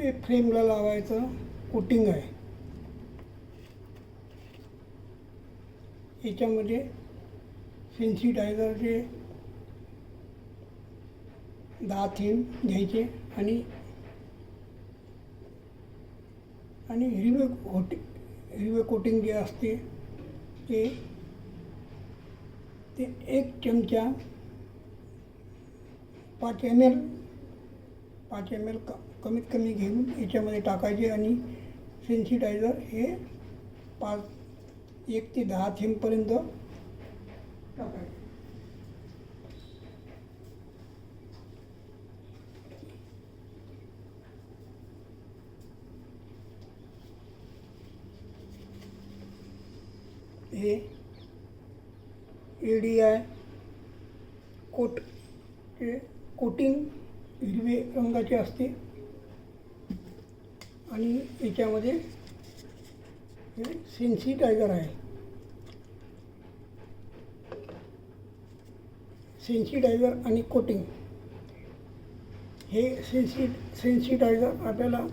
हे फ्रेमला लावायचं कोटिंग आहे. याच्यामध्ये सेन्सिटायझरचे 10 थेंब घ्यायचे आणि हिरवे कोटिंग जे असते ते 1 चमचा 5 ml कमीत कमी घेऊन याच्यामध्ये टाकायचे आणि सेन्सिटायझर हे 1 ते 10 थेंबपर्यंत टाकायचे. हे ADI कोटिंग हिरवे रंगाचे असते आणि याच्यामध्ये हे सेन्सिटायझर आहे. सेन्सिटायझर आणि कोटिंग हे सेन्सिटायझर आपल्याला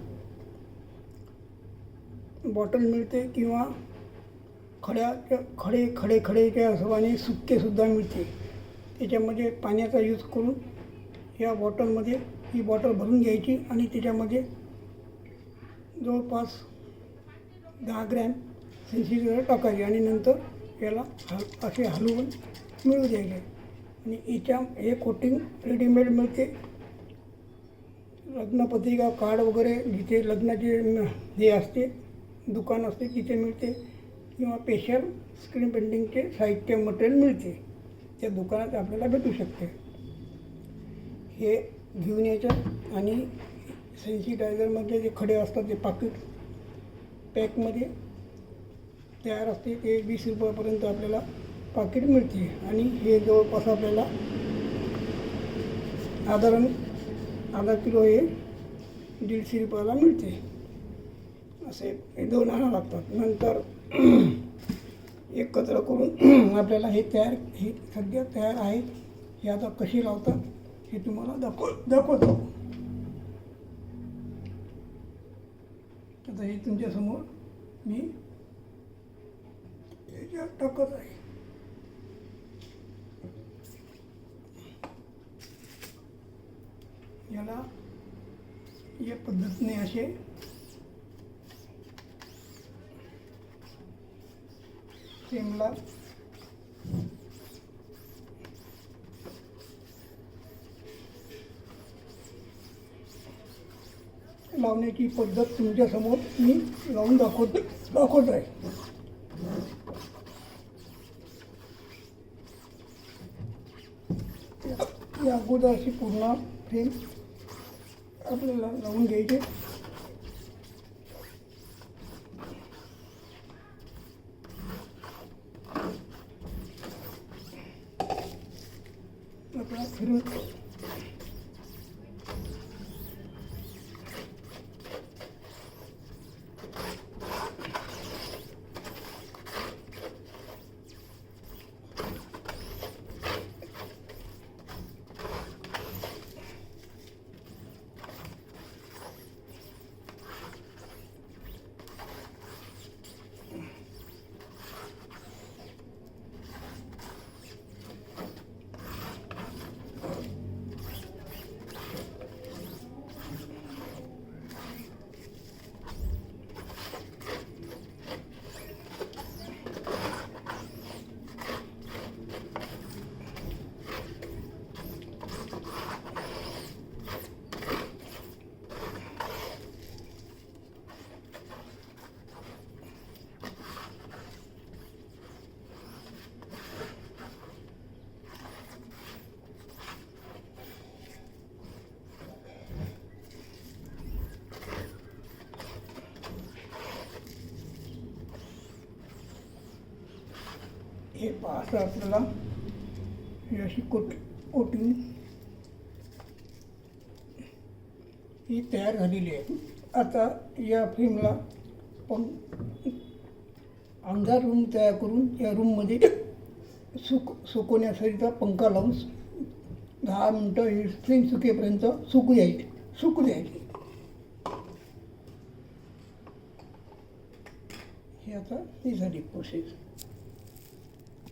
बॉटल मिळते किंवा खडेच्या हिशोबाने सुक्केसुद्धा मिळते. त्याच्यामध्ये पाण्याचा यूज करून या बॉटलमध्ये ही बॉटल भरून घ्यायची आणि त्याच्यामध्ये जवळपास 10 ग्रॅम सेन्सिटायझर टाकायचे आणि नंतर याला असे हलवून मिळू द्यायचे. आणि हे कोटिंग रेडीमेड मिळते. लग्नपत्रिका कार्ड वगैरे जिथे लग्नाचे हे असते दुकान असते तिथे मिळते किंवा स्पेशल स्क्रीन पेंटिंगचे साहित्य मटेरियल मिळते त्या दुकानात आपल्याला भेटू शकते. हे घेऊन यायचं आणि सेन्सिटायझरमध्ये जे खडे असतात ते पॅकमध्ये तयार असते. ते 20 रुपयापर्यंत आपल्याला पाकिट मिळते आणि हे जवळपास आपल्याला साधारण अर्धा किलो हे 150 रुपयाला मिळते. असे हे 2 आणावं लागतात. नंतर एकत्र करून आपल्याला हे सध्या तयार आहे. हे आता कशी लावतात हे तुम्हाला दाखवतो. आता हे तुमच्यासमोर मी याच्यात टाकत आहे. याला या पद्धतीने असे फ्रेमला लावण्याची पद्धत तुमच्यासमोर मी लावून दाखवत आहे. या अगोदर अशी पूर्ण फ्रेम आपल्याला लावून घ्यायचे. आपला फिरून हे असं आपल्याला अशी कोटिंग ही तयार झालेली आहे. आता या फ्रेमला अंधार रूम तयार करून या रूममध्ये सुकवण्याकरिता पंखा लावून 10 मिनटं ही फ्रेम सुकेपर्यंत सुकू द्यायची. हे आता ही झाली प्रोसेस.